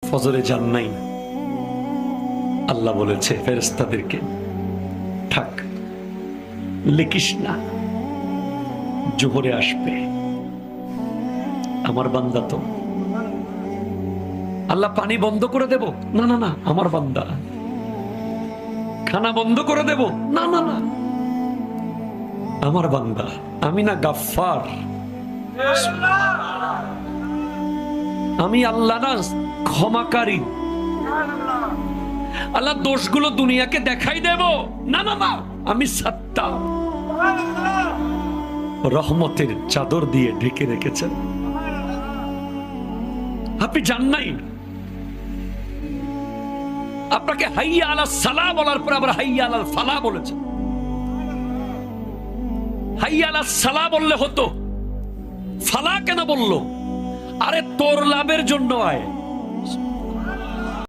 ফজরে যান নাই, আল্লাহ বলেছে ফেরেশতাদেরকে, থাক লিখিস না, জোহরে আসবে। আমার বান্দা তো। আল্লাহ পানি বন্ধ করে দেব? না না না, আমার বান্দা। খানা বন্ধ করে দেব? না না না, আমার বান্দা। আমি না গাফফার? আমি আল্লাহ না ক্ষমাকারী? আল্লাহ দোষগুলো দুনিয়াকে দেখাই দেব? না না না, আমি সাত্তার। রহমতের চাদর দিয়ে ঢেকে রেখেছেন। আপনি জান নাই? আপনাকে হাইয়া আলাস সালাহ বলার পর আবার হাইয়া আলাল ফালাহ বলেছেন। হাইয়া আলাস সালাহ বললে হতো, ফালাহ কেন বললো? আরে তোর লাভের জন্য আয়।